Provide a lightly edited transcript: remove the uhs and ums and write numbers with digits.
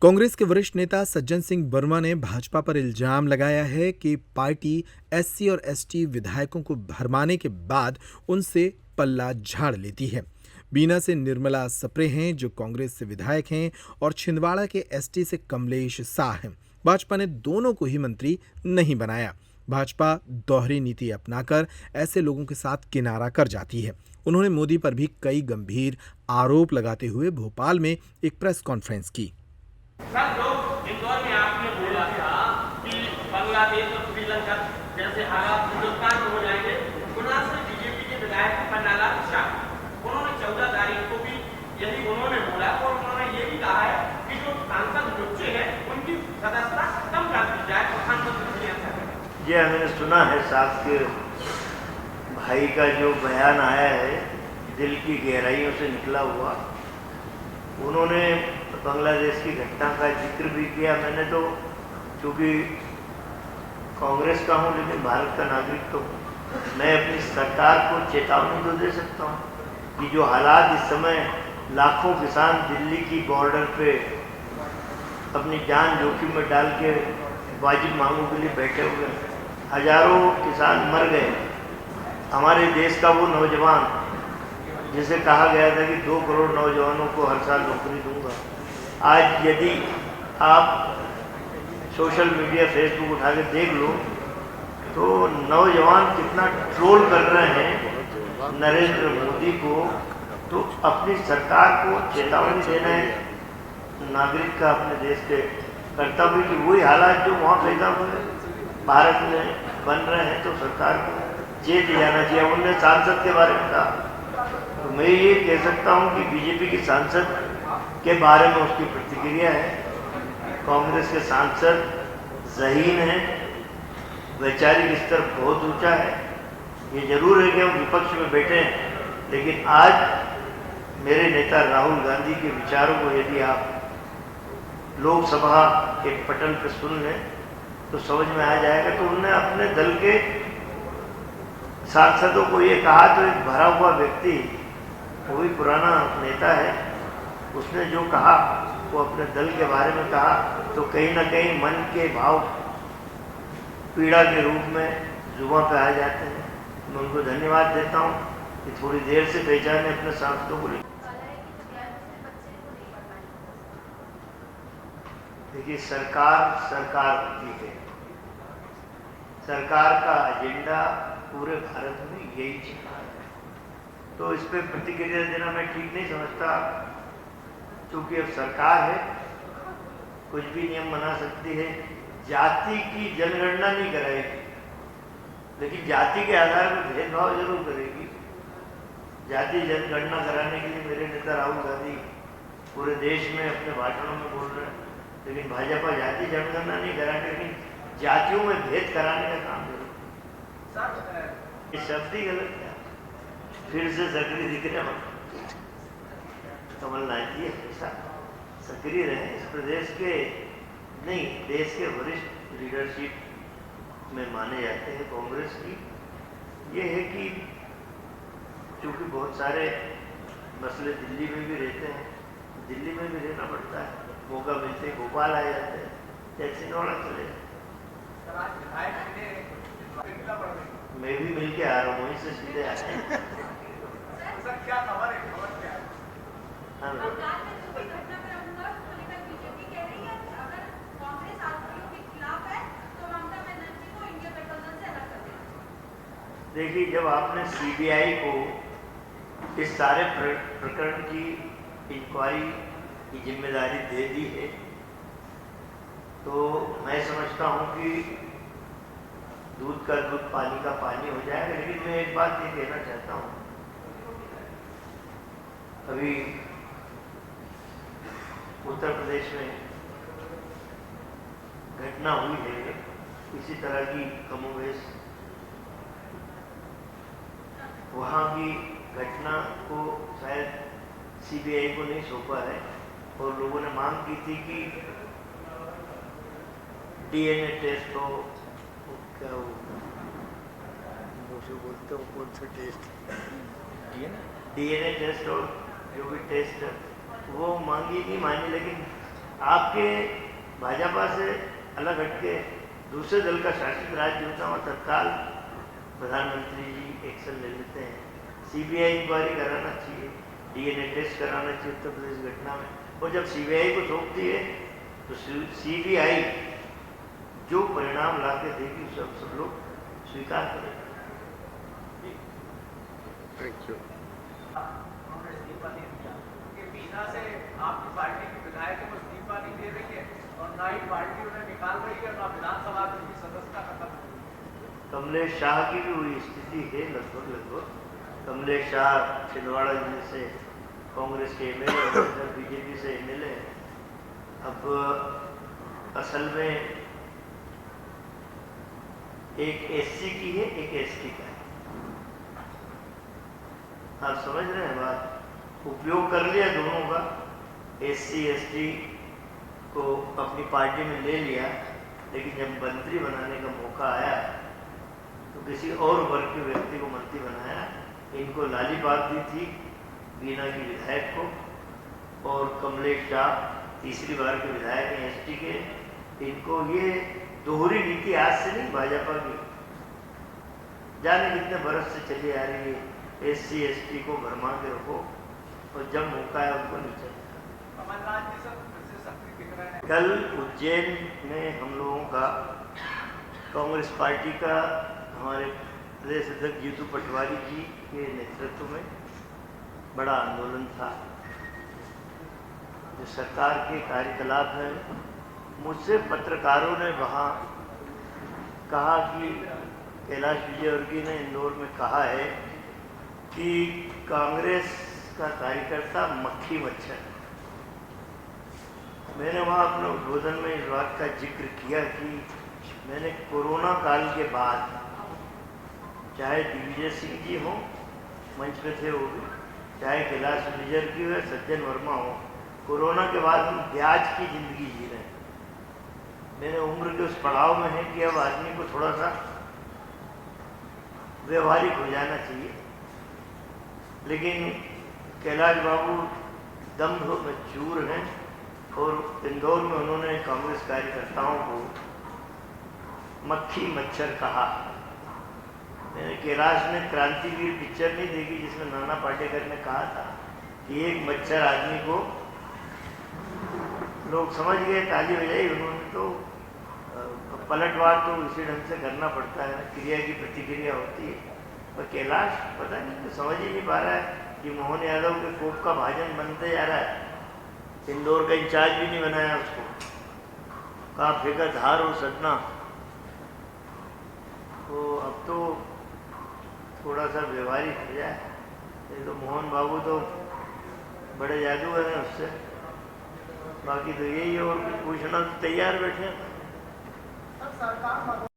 कांग्रेस के वरिष्ठ नेता सज्जन सिंह वर्मा ने भाजपा पर इल्जाम लगाया है कि पार्टी एससी और एसटी विधायकों को भरमाने के बाद उनसे पल्ला झाड़ लेती है। बीना से निर्मला सप्रे हैं जो कांग्रेस से विधायक हैं और छिंदवाड़ा के एसटी से कमलेश शाह हैं। भाजपा ने दोनों को ही मंत्री नहीं बनाया। भाजपा दोहरी नीति अपनाकर ऐसे लोगों के साथ किनारा कर जाती है। उन्होंने मोदी पर भी कई गंभीर आरोप लगाते हुए भोपाल में एक प्रेस कॉन्फ्रेंस की। सर, जो इंदौर में आपने बोला था कि बांग्लादेश और श्रीलंका जैसे हालात हिंदुस्तान में हो जाएंगे, गुना से बीजेपी के विधायक पन्नालाल शाह उन्होंने 14 तारीख को भी यही उन्होंने बोला और उन्होंने ये भी कहा है कि जो सांसद बच्चे हैं उनकी सदस्यता कम कर दी जाए। प्रधानमंत्री ने ये हमने सुना है साहब के भाई का जो बयान आया है दिल की गहराइयों से निकला हुआ। उन्होंने बांग्लादेश की घटना का जिक्र भी किया। मैंने तो चूँकि कांग्रेस का हूँ लेकिन भारत का नागरिक तो हूँ, मैं अपनी सरकार को चेतावनी तो दे सकता हूँ कि जो हालात इस समय लाखों किसान दिल्ली की बॉर्डर पे अपनी जान जोखिम में डाल के वाजिब मांगों के लिए बैठे हुए हैं, हजारों किसान मर गए। हमारे देश का वो नौजवान जिसे कहा गया था कि 2 करोड़ नौजवानों को हर साल नौकरी दूंगा, आज यदि आप सोशल मीडिया फेसबुक उठा के देख लो तो नौजवान कितना ट्रोल कर रहे हैं नरेंद्र मोदी को। तो अपनी सरकार को चेतावनी देना है नागरिक का, अपने देश के कर्तव्य की वही हालात जो वहाँ पैदा हुए भारत में बन रहे हैं तो सरकार को चेत जाना चाहिए। उनने सांसद के बारे में कहा तो मैं ये कह सकता हूँ कि बीजेपी के सांसद के बारे में उसकी प्रतिक्रिया है। कांग्रेस के सांसद ज़हीन हैं, वैचारिक स्तर बहुत ऊंचा है। ये जरूर है कि हम विपक्ष में बैठे हैं लेकिन आज मेरे नेता राहुल गांधी के विचारों को यदि आप लोकसभा के पटल पर सुन लें तो समझ में आ जाएगा। तो उन्होंने अपने दल के सांसदों को ये कहा तो एक भरा हुआ व्यक्ति, वो भी पुराना नेता है, उसने जो कहा वो अपने दल के बारे में कहा तो कहीं ना कहीं मन के भाव पीड़ा के रूप में जुबान पे आ जाते हैं। मैं उनको धन्यवाद देता हूँ कि थोड़ी देर से पहचाने अपने सांसदों को। देखिए सरकार होती है, सरकार का एजेंडा पूरे भारत में यही चल है। तो इस पर प्रतिक्रिया देना मैं ठीक नहीं समझता क्योंकि अब सरकार है, कुछ भी नियम बना सकती है। जाति की जनगणना नहीं कराएगी लेकिन जाति के आधार पर भेदभाव जरूर करेगी। जाति जनगणना कराने के लिए मेरे नेता राहुल गांधी पूरे देश में अपने भाषणों में बोल रहे हैं लेकिन भाजपा जाति जनगणना नहीं कराती लेकिन जातियों में भेद कराने का काम करेगी। ये शब्द ही गलत है। फिर से सक्रिय दिख रहे कमलनाथ जी हमेशा सक्रिय रहे। इस प्रदेश के नहीं देश के वरिष्ठ लीडरशिप में माने जाते हैं कांग्रेस की। ये है कि चूँकि बहुत सारे मसले दिल्ली में भी रहते हैं, दिल्ली में भी रहना पड़ता है, मौका मिलते भोपाल आ जाते हैं, जैसे नौड़ा चले। मैं भी मिल के आ रहा हूँ, वहीं से सीधे आते हैं। क्या खबर है? देखिए, जब आपने सीबीआई को इस सारे प्रकरण की इंक्वायरी की जिम्मेदारी दे दी है तो मैं समझता हूं कि दूध का दूध पानी का पानी हो जाएगा। लेकिन मैं एक बात ये कहना चाहता हूं, अभी उत्तर प्रदेश में घटना हुई है इसी तरह की कमोबेश। वहाँ की घटना को शायद सीबीआई को नहीं सौंपा है और लोगों ने मांग की थी कि डीएनए टेस्ट हो, क्या हो बोलते हो कौन सा टेस्ट, डीएनए टेस्ट हो, जो भी टेस्ट है वो मांगी नहीं मानी। लेकिन आपके भाजपा से अलग हटके दूसरे दल का शासित राज्य होता है, तत्काल प्रधानमंत्री जी एक्शन ले लेते हैं। सीबीआई इंक्वायरी कराना चाहिए, डीएनए टेस्ट कराना चाहिए उत्तर प्रदेश घटना में। और जब सीबीआई को सौंप दिए तो सीबीआई जो परिणाम ला के देगी उसे सब लोग स्वीकार करें। Thank you. उन्होंने इस्तीफा दे दिया कि बीना से आपकी पार्टी की विधायक को इस्तीफा नहीं दे रही है और ना ही पार्टी उन्हें निकाल रही है, ना विधानसभा की उनकी सदस्यता खत्म हो रही। कमलेश शाह की भी वही स्थिति है लगभग। कमलेश शाह छिंदवाड़ा जिले से कांग्रेस के एमएलए, बीजेपी से एमएलए। अब असल में एक एससी की है, एक एसटी का है। आप समझ रहे हैं बात? उपयोग कर लिया दोनों का, एससी एसटी को अपनी पार्टी में ले लिया, लेकिन जब मंत्री बनाने का मौका आया तो किसी और वर्ग के व्यक्ति को मंत्री बनाया। इनको लालीपाप दी थी बीना की विधायक को, और कमलेश शाह तीसरी बार के विधायक हैं एसटी के। इनको ये दोहरी नीति आज से नहीं, भाजपा की जाने कितने बरस से चली आ रही है। एससी एसटी को भरमा के रखो और जब मौका है उनको नीचे। कमलनाथ जी सब फिर से सक्रिय दिख रहे हैं। कल उज्जैन में हम लोगों का कांग्रेस पार्टी का हमारे प्रदेश अध्यक्ष जीतू पटवारी जी के नेतृत्व में बड़ा आंदोलन था। जो सरकार के कार्यकलाप है, मुझसे पत्रकारों ने वहाँ कहा कि कैलाश विजयवर्गीय ने इंदौर में कहा है कि कांग्रेस का कार्यकर्ता मक्खी मच्छर। मैंने वहाँ अपने उद्बोधन में इस बात का जिक्र किया कि मैंने कोरोना काल के बाद, चाहे दिग्विजय सिंह जी हो, मंच पे थे वो भी, चाहे कैलाश विजयवर्गीय हो या सज्जन वर्मा हो, कोरोना के बाद हम ब्याज की जिंदगी जी रहे हैं। मैंने उम्र के उस पड़ाव में है कि अब आदमी को थोड़ा सा व्यवहारिक हो जाना चाहिए। लेकिन कैलाश बाबू दम्भ में चूर हैं और इंदौर में उन्होंने कांग्रेस कार्यकर्ताओं को मक्खी मच्छर कहा। मैंने कैलाश ने क्रांतिवीर पिक्चर नहीं देखी जिसमें नाना पाटेकर ने कहा था कि एक मच्छर आदमी को, लोग समझ गए, ताली बजाई उन्होंने। तो पलटवार तो इसी ढंग से करना पड़ता है, क्रिया की प्रतिक्रिया होती है। पर कैलाश पता नहीं, तो समझ ही नहीं पा रहा है कि मोहन यादव के कोप का भाजन बनते जा रहा है। इंदौर का इंचार्ज भी नहीं बनाया उसको, कहा फेंका धार और सदना। तो अब तो थोड़ा सा व्यवहारिक हो जाए। ये तो मोहन बाबू तो बड़े जादूगर हैं उससे, बाकी तो यही है। और कुछ पूछना तो तैयार बैठे हैं। सरकार